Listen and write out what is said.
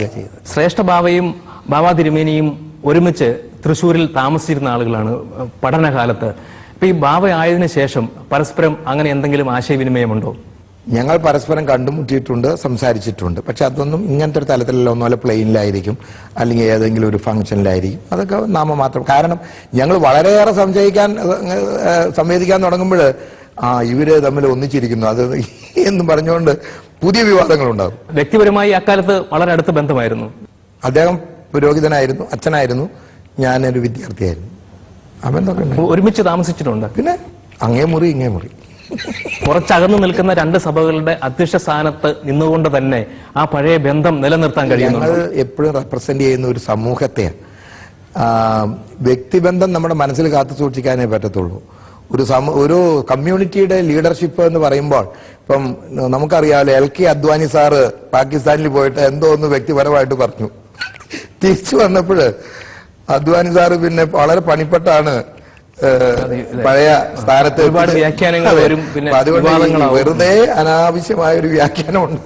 ഉണ്ടാകുക ചെയ്തത്. ശ്രേഷ്ഠ ബാവയും ബാബ തിരുമേനിയും ഒരുമിച്ച് തൃശ്ശൂരിൽ താമസിച്ചിരുന്ന ആളുകളാണ് പഠനകാലത്ത്. ഇപ്പൊ ഈ ബാവ ആയതിനു ശേഷം പരസ്പരം അങ്ങനെ എന്തെങ്കിലും ആശയവിനിമയമുണ്ടോ? ഞങ്ങൾ പരസ്പരം കണ്ടുമുട്ടിയിട്ടുണ്ട്, സംസാരിച്ചിട്ടുണ്ട്. പക്ഷെ അതൊന്നും ഇങ്ങനത്തെ ഒരു തലത്തിലല്ല. ഒന്നുമല്ല പ്ലെയിനിലായിരിക്കും, അല്ലെങ്കിൽ ഏതെങ്കിലും ഒരു ഫംഗ്ഷനിലായിരിക്കും. അതൊക്കെ നാമമാത്രം. കാരണം ഞങ്ങൾ വളരെയേറെ സംവേദിക്കാൻ തുടങ്ങുമ്പോൾ ഇവര് തമ്മിൽ ഒന്നിച്ചിരിക്കുന്നു അത് എന്ന് പറഞ്ഞുകൊണ്ട് പുതിയ വിവാദങ്ങളുണ്ടാകും. വ്യക്തിപരമായി അക്കാലത്ത് വളരെ അടുത്ത ബന്ധമായിരുന്നു. അദ്ദേഹം പുരോഹിതനായിരുന്നു, അച്ഛനായിരുന്നു, ഞാനൊരു വിദ്യാർത്ഥിയായിരുന്നു. ആ ബന്ധമൊക്കെ ഒരുമിച്ച് താമസിച്ചിട്ടുണ്ട്. പിന്നെ അങ്ങേ മുറി ഇങ്ങേ മുറി. കുറച്ചകന്നു നിൽക്കുന്ന രണ്ട് സഭകളുടെ അധ്യക്ഷ സ്ഥാനത്ത് നിന്നുകൊണ്ട് തന്നെ ആ പഴയ ബന്ധം നിലനിർത്താൻ കഴിയുന്നു. ഞങ്ങൾ എപ്പോഴും റെപ്രസെന്റ് ചെയ്യുന്ന ഒരു സമൂഹത്തെയാണ്. വ്യക്തിബന്ധം നമ്മുടെ മനസ്സിൽ കാത്തു സൂക്ഷിക്കാനേ പറ്റത്തുള്ളൂ. ഒരു കമ്മ്യൂണിറ്റിയുടെ ലീഡർഷിപ്പ് എന്ന് പറയുമ്പോൾ ഇപ്പം നമുക്കറിയാമല്ലോ, LK അദ്വാനി സാറ് പാകിസ്ഥാനിൽ പോയിട്ട് എന്തോ ഒന്ന് വ്യക്തിപരമായിട്ട് പറഞ്ഞു. തിരിച്ചു വന്നപ്പോൾ അദ്വാനി സാറ് പിന്നെ വളരെ പണിപ്പെട്ടാണ് പഴയ സ്ഥാനത്ത്. ഒരുപാട് വ്യാഖ്യാനങ്ങൾ വരും. അതുകൊണ്ട് വെറുതെ അനാവശ്യമായ ഒരു വ്യാഖ്യാനം ഉണ്ട്.